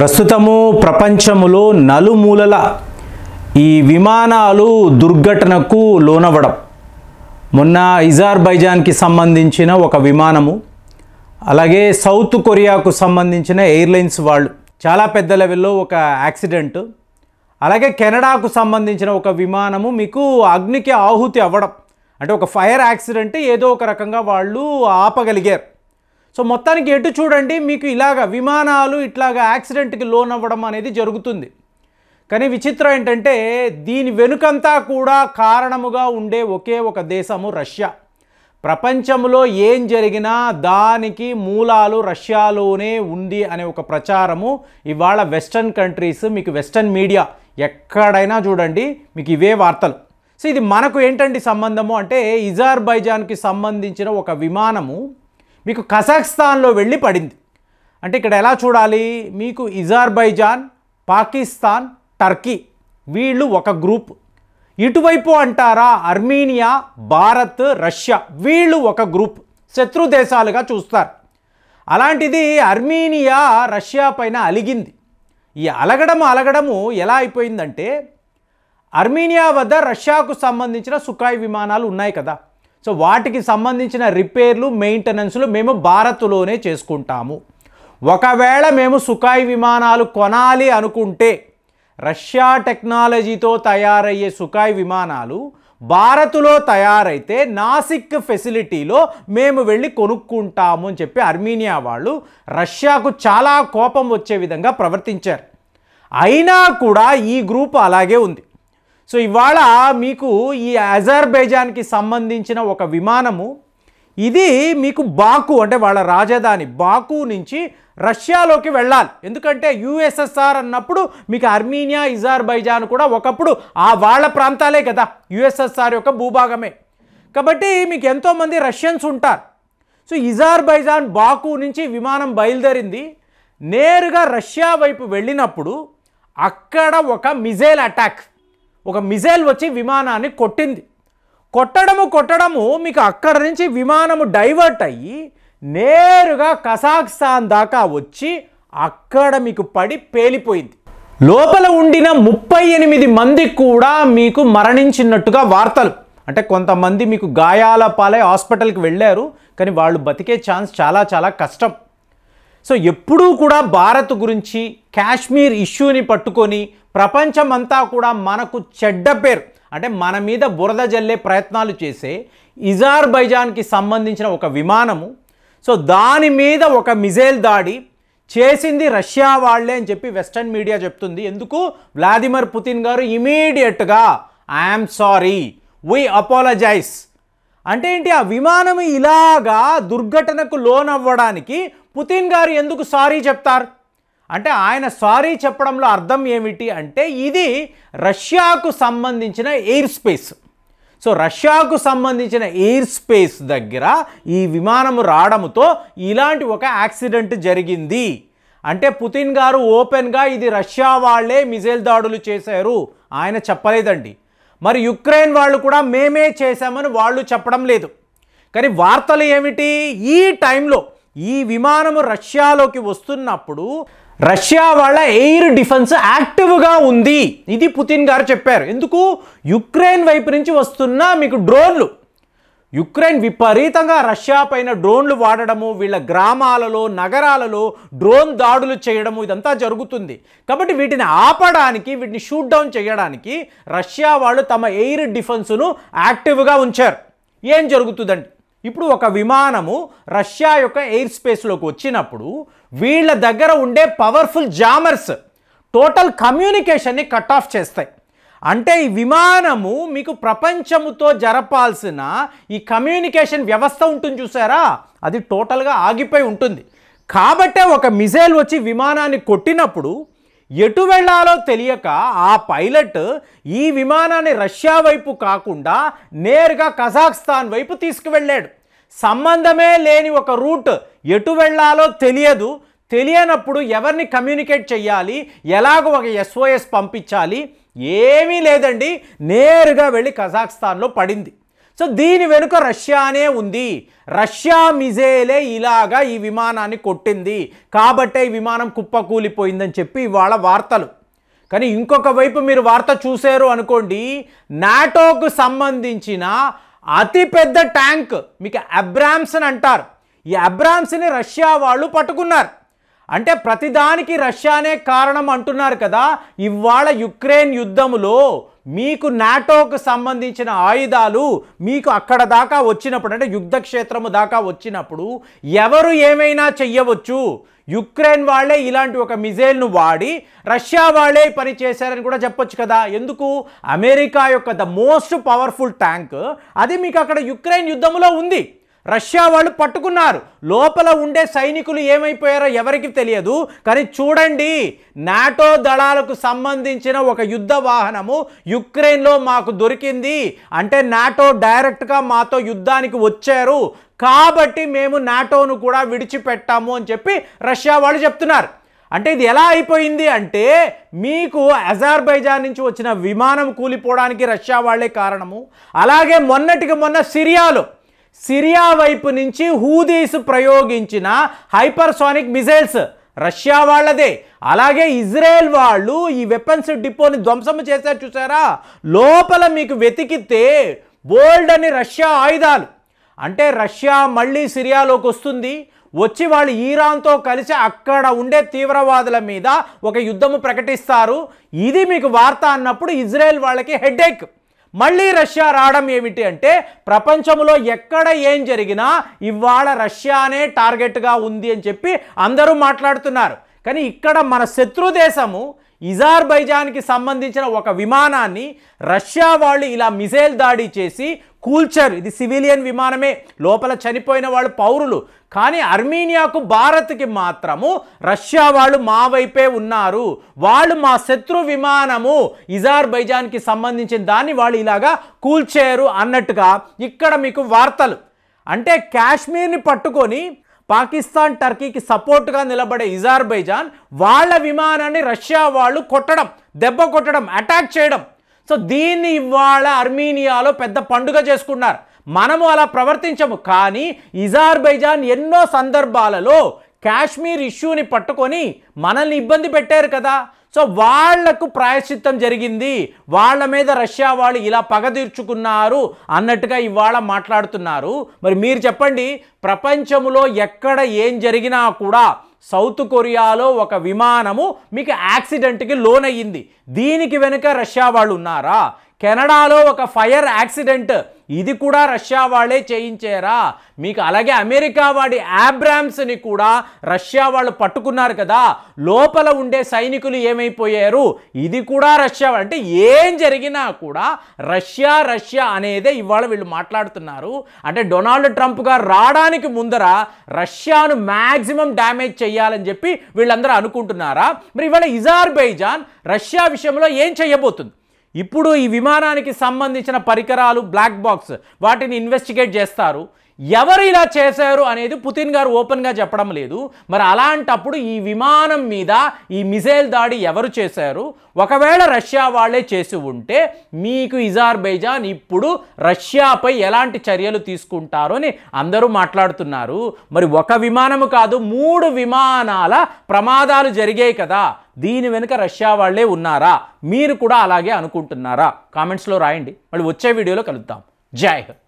ప్రస్తుతము ప్రపంచములో నలుమూలల ఈ విమానాలు దుర్ఘటనకు లోనవడం. మొన్న అజర్బైజాన్కి సంబంధించిన ఒక విమానము, అలాగే సౌత్ కొరియాకు సంబంధించిన ఎయిర్లైన్స్ వాళ్ళు చాలా పెద్ద లెవెల్లో ఒక యాక్సిడెంట్, అలాగే కెనడాకు సంబంధించిన ఒక విమానము మీకు అగ్నికి ఆహుతి అవ్వడం. అంటే ఒక ఫైర్ యాక్సిడెంట్ ఏదో ఒక రకంగా వాళ్ళు ఆపగలిగారు. సో మొత్తానికి ఎటు చూడండి మీకు ఇలాగ విమానాలు ఇట్లాగా యాక్సిడెంట్కి లోన్ అవ్వడం అనేది జరుగుతుంది. కానీ విచిత్రం ఏంటంటే దీని వెనుకంతా కూడా కారణముగా ఉండే ఒకే ఒక దేశము రష్యా. ప్రపంచంలో ఏం జరిగినా దానికి మూలాలు రష్యాలోనే ఉంది అనే ఒక ప్రచారము ఇవాళ వెస్టర్న్ కంట్రీస్, మీకు వెస్టర్న్ మీడియా ఎక్కడైనా చూడండి మీకు ఇవే వార్తలు. సో ఇది మనకు ఏంటండి సంబంధము అంటే అజర్బైజాన్కి సంబంధించిన ఒక విమానము మీకు కజాఖ్స్తాన్లో వెళ్ళి పడింది. అంటే ఇక్కడ ఎలా చూడాలి, మీకు అజర్బైజాన్, పాకిస్తాన్, టర్కీ వీళ్ళు ఒక గ్రూప్. ఇటువైపు అంటారా ఆర్మేనియా, భారత్, రష్యా వీళ్ళు ఒక గ్రూప్, శత్రు దేశాలుగా చూస్తారు. అలాంటిది ఆర్మేనియా రష్యా పైన అలిగింది. ఈ అలగడము ఎలా అయిపోయిందంటే ఆర్మేనియా వద్ద రష్యాకు సంబంధించిన సుఖాయ్ విమానాలు ఉన్నాయి కదా, సో వాటికి సంబంధించిన రిపేర్లు, మెయింటెనెన్స్లు మేము భారత్లోనే చేసుకుంటాము. ఒకవేళ మేము సుఖాయ్ విమానాలు కొనాలి అనుకుంటే రష్యా టెక్నాలజీతో తయారయ్యే సుఖాయ్ విమానాలు భారత్లో తయారైతే నాసిక్ ఫెసిలిటీలో మేము వెళ్ళి కొనుక్కుంటాము అని చెప్పి ఆర్మేనియా వాళ్ళు రష్యాకు చాలా కోపం వచ్చే విధంగా ప్రవర్తించారు. అయినా కూడా ఈ గ్రూప్ అలాగే ఉంది. సో ఇవాళ మీకు ఈ అజర్బైజాన్కి సంబంధించిన ఒక విమానము, ఇది మీకు బాకు అంటే వాళ్ళ రాజధాని బాకు నుంచి రష్యాలోకి వెళ్ళాలి. ఎందుకంటే యుఎస్ఎస్ఆర్ అన్నప్పుడు మీకు ఆర్మేనియా, అజర్బైజాన్ కూడా ఒకప్పుడు వాళ్ళ ప్రాంతాలే కదా, యుఎస్ఎస్ఆర్ యొక్క భూభాగమే. కాబట్టి మీకు ఎంతోమంది రష్యన్స్ ఉంటారు. సో అజర్బైజాన్ బాకు నుంచి విమానం బయలుదేరింది, నేరుగా రష్యా వైపు వెళ్ళినప్పుడు అక్కడ ఒక మిజైల్ అటాక్, ఒక మిజైల్ వచ్చి విమానాన్ని కొట్టింది. కొట్టడము మీకు అక్కడ నుంచి విమానము డైవర్ట్ అయ్యి నేరుగా కజాఖ్స్తాన్ దాకా వచ్చి అక్కడ మీకు పడి పేలిపోయింది. లోపల ఉండిన 38 మంది కూడా మీకు మరణించినట్టుగా వార్తలు. అంటే కొంతమంది మీకు గాయాల పాలై హాస్పిటల్కి వెళ్ళారు, కానీ వాళ్ళు బతికే ఛాన్స్ చాలా చాలా కష్టం. సో ఎప్పుడూ కూడా భారత్ గురించి, కాశ్మీర్ ఇష్యూని పట్టుకొని ప్రపంచమంతా కూడా మనకు చెడ్డ పేరు, అంటే మన మీద బురద జల్లే ప్రయత్నాలు చేసే అజర్బైజాన్కి సంబంధించిన ఒక విమానము, సో దాని మీద ఒక మిజైల్ దాడి చేసింది రష్యా వాళ్ళే అని చెప్పి వెస్టర్న్ మీడియా చెప్తుంది. ఎందుకు? వ్లాదిమిర్ పుతిన్ గారు ఇమీడియట్గా ఐఎమ్ సారీ, వీ అపాలజైజ్ అంటే ఏంటి, ఆ విమానం ఇలాగా దుర్ఘటనకు లోనవ్వడానికి పుతిన్ గారు ఎందుకు సారీ చెప్తారు? అంటే ఆయన సారీ చెప్పడంలో అర్థం ఏమిటి అంటే ఇది రష్యాకు సంబంధించిన ఎయిర్ స్పేస్. సో రష్యాకు సంబంధించిన ఎయిర్ స్పేస్ దగ్గర ఈ విమానము రావడంతో ఇలాంటి ఒక యాక్సిడెంట్ జరిగింది. అంటే పుతిన్ గారు ఓపెన్గా ఇది రష్యా వాళ్ళే మిజైల్ దాడులు చేశారు ఆయన చెప్పలేదండి. మరి యుక్రెయిన్ వాళ్ళు కూడా మేమే చేశామని వాళ్ళు చెప్పడం లేదు. కానీ వార్తలు ఏమిటి, ఈ టైంలో ఈ విమానము రష్యాలోకి వస్తున్నప్పుడు రష్యా వాళ్ళ ఎయిర్ డిఫెన్స్ యాక్టివ్గా ఉంది, ఇది పుతిన్ గారు చెప్పారు. ఎందుకు? యుక్రెయిన్ వైపు నుంచి వస్తున్న మీకు డ్రోన్లు, యుక్రెయిన్ విపరీతంగా రష్యా పైన డ్రోన్లు వాడడము, వీళ్ళ గ్రామాలలో, నగరాలలో డ్రోన్ దాడులు చేయడము ఇదంతా జరుగుతుంది. కాబట్టి వీటిని ఆపడానికి, వీటిని షూట్ డౌన్ చేయడానికి రష్యా వాళ్ళు తమ ఎయిర్ డిఫెన్స్ను యాక్టివ్గా ఉంచారు. ఏం జరుగుతుందండి, ఇప్పుడు ఒక విమానము రష్యా యొక్క ఎయిర్ స్పేస్లోకి వచ్చినప్పుడు వీళ్ళ దగ్గర ఉండే పవర్ఫుల్ జామర్స్ టోటల్ కమ్యూనికేషన్ని కట్ ఆఫ్ చేస్తాయి. అంటే ఈ విమానము మీకు ప్రపంచముతో జరపాల్సిన ఈ కమ్యూనికేషన్ వ్యవస్థ ఉంటుంది చూసారా, అది టోటల్గా ఆగిపోయి ఉంటుంది. కాబట్టే ఒక మిజైల్ వచ్చి విమానాన్ని కొట్టినప్పుడు ఎటు వెళ్ళాలో తెలియక ఆ పైలట్ ఈ విమానాన్ని రష్యా వైపు కాకుండా నేరుగా కజాఖ్స్తాన్ వైపు తీసుకువెళ్ళాడు. సంబంధమే లేని ఒక రూట్, ఎటు వెళ్ళాలో తెలియనప్పుడు ఎవరిని కమ్యూనికేట్ చేయాలి, ఎలాగో ఒక SOS పంపించాలి, ఏమీ లేదండి, నేరుగా వెళ్ళి కజాఖ్స్తాన్లో పడింది. సో దీని వెనుక రష్యానే ఉంది. రష్యా మిజైలే ఇలాగా ఈ విమానాన్ని కొట్టింది కాబట్టే ఈ విమానం కుప్పకూలిపోయిందని చెప్పి ఇవాళ వార్తలు. కానీ ఇంకొక వైపు మీరు వార్త చూశారు అనుకోండి, నాటోకు సంబంధించిన అతిపెద్ద ట్యాంక్ మీకు అబ్రామ్స్ అని అంటారు. ఈ అబ్రామ్స్ని రష్యా వాళ్ళు పట్టుకున్నారు. అంటే ప్రతిదానికి రష్యానే కారణం అంటున్నారు కదా. ఇవాళ యుక్రెయిన్ యుద్ధములో మీకు నాటోకు సంబంధించిన ఆయుధాలు మీకు అక్కడ దాకా వచ్చినప్పుడు, అంటే యుద్ధ క్షేత్రము దాకా వచ్చినప్పుడు ఎవరు ఏమైనా చెయ్యవచ్చు. యుక్రెయిన్ వాళ్ళే ఇలాంటి ఒక మిజైల్ను వాడి రష్యా వాళ్ళే పని చేశారని కూడా చెప్పొచ్చు కదా. ఎందుకు? అమెరికా యొక్క ద మోస్ట్ పవర్ఫుల్ ట్యాంక్ అది మీకు అక్కడ యుక్రెయిన్ యుద్ధంలో ఉంది. రష్యా వాళ్ళు పట్టుకున్నారు. లోపల ఉండే సైనికులు ఏమైపోయారో ఎవరికి తెలియదు. కానీ చూడండి, నాటో దళాలకు సంబంధించిన ఒక యుద్ధ వాహనము యుక్రెయిన్లో మాకు దొరికింది అంటే నాటో డైరెక్ట్గా మాతో యుద్ధానికి వచ్చారు కాబట్టి మేము నాటోను కూడా విడిచిపెట్టాము అని చెప్పి రష్యా వాళ్ళు చెప్తున్నారు. అంటే ఇది ఎలా అయిపోయింది అంటే, మీకు అజర్బైజాన్ నుంచి వచ్చిన విమానం కూలిపోవడానికి రష్యా వాళ్ళే కారణము. అలాగే మొన్నటికి మొన్న సిరియా వైపు నుంచి హూదీస్ ప్రయోగించిన హైపర్సోనిక్ మిజైల్స్ రష్యా వాళ్ళదే. అలాగే ఇజ్రాయెల్ వాళ్ళు ఈ వెపన్స్ డిపోని ధ్వంసం చేశారు చూసారా. లోపల మీకు వెతికితే బోల్డ్ అని రష్యా ఆయుధాలు. అంటే రష్యా మళ్ళీ సిరియాలోకి వస్తుంది, వచ్చి వాళ్ళు ఈరాన్తో కలిసి అక్కడ ఉండే తీవ్రవాదుల మీద ఒక యుద్ధము ప్రకటిస్తారు. ఇది మీకు వార్త అన్నప్పుడు ఇజ్రాయెల్ వాళ్ళకి హెడేక్. మళ్ళీ రష్యా రావడం ఏమిటి అంటే, ప్రపంచంలో ఎక్కడ ఏం జరిగినా ఇవాళ రష్యానే టార్గెట్గా ఉంది అని చెప్పి అందరూ మాట్లాడుతున్నారు. కానీ ఇక్కడ మన శత్రు దేశము అజర్బైజాన్కి సంబంధించిన ఒక విమానాన్ని రష్యా వాళ్ళు ఇలా మిసైల్ దాడి చేసి కూల్చారు. ఇది సివిలియన్ విమానమే, లోపల చనిపోయిన వాళ్ళు పౌరులు. కానీ అర్మీనియాకు భారత్కి మాత్రము రష్యా వాళ్ళు మా వైపే ఉన్నారు, వాళ్ళు మా శత్రు విమానము అజర్బైజాన్కి సంబంధించిన దాన్ని వాళ్ళు ఇలాగా కూల్చారు అన్నట్టుగా ఇక్కడ మీకు వార్తలు. అంటే కాశ్మీర్ని పట్టుకొని పాకిస్తాన్ టర్కీకి సపోర్ట్గా నిలబడే అజర్బైజాన్ వాళ్ళ విమానాన్ని రష్యా వాళ్ళు దెబ్బ కొట్టడం, అటాక్ చేయడం. సో దీన్ని ఇవాళ అర్మీనియాలో పెద్ద పండుగ చేసుకున్నారు. మనము అలా ప్రవర్తించము, కానీ అజర్బైజాన్ ఎన్నో సందర్భాలలో కాశ్మీర్ ఇష్యూని పట్టుకొని మనల్ని ఇబ్బంది పెట్టారు కదా. సో వాళ్లకు ప్రాయశ్చిత్తం జరిగింది, వాళ్ళ మీద రష్యా వాళ్ళు ఇలా పగ తీర్చుకున్నారు అన్నట్టుగా ఇవాళ మాట్లాడుతున్నారు. మరి మీరు చెప్పండి, ప్రపంచంలో ఎక్కడ ఏం జరిగినా కూడా సౌత్ కొరియాలో ఒక విమానము మీకు యాక్సిడెంట్కి లోనయ్యింది, దీనికి వెనుక రష్యా వాళ్ళు ఉన్నారా? కెనడాలో ఒక ఫైర్ యాక్సిడెంట్, ఇది కూడా రష్యా వాళ్ళే చేయించారా? మీకు అలాగే అమెరికా వాడి అబ్రామ్స్ని కూడా రష్యా వాళ్ళు పట్టుకున్నారు కదా, లోపల ఉండే సైనికులు ఏమైపోయారు, ఇది కూడా రష్యా. అంటే ఏం జరిగినా కూడా రష్యా అనేదే ఇవాళ వీళ్ళు మాట్లాడుతున్నారు. అంటే డొనాల్డ్ ట్రంప్ గారు రావడానికి ముందర రష్యాను మ్యాక్సిమం డ్యామేజ్ చేయాలని చెప్పి వీళ్ళందరూ అనుకుంటున్నారా? మరి ఇవాళ అజర్బైజాన్ రష్యా విషయంలో ఏం చేయబోతుంది? ఇప్పుడు ఈ విమానానికి సంబంధించిన పరికరాలు బ్లాక్ బాక్స్, వాటిని ఇన్వెస్టిగేట్ చేస్తారు. ఎవరు ఇలా చేశారు అనేది పుతిన్ గారు ఓపెన్గా చెప్పడం లేదు. మరి అలాంటప్పుడు ఈ విమానం మీద ఈ మిసైల్ దాడి ఎవరు చేశారు? ఒకవేళ రష్యా వాళ్ళే చేసి ఉంటే మీకు అజర్బైజాన్ ఇప్పుడు రష్యాపై ఎలాంటి చర్యలు తీసుకుంటారో అని అందరూ మాట్లాడుతున్నారు. మరి ఒక విమానము కాదు, 3 విమానాల ప్రమాదాలు జరిగాయి కదా, దీని వెనుక రష్యా వాళ్ళే ఉన్నారా? మీరు కూడా అలాగే అనుకుంటున్నారా? కామెంట్స్లో రాయండి. మళ్ళీ వచ్చే వీడియోలో కలుద్దాం. జై హింద్.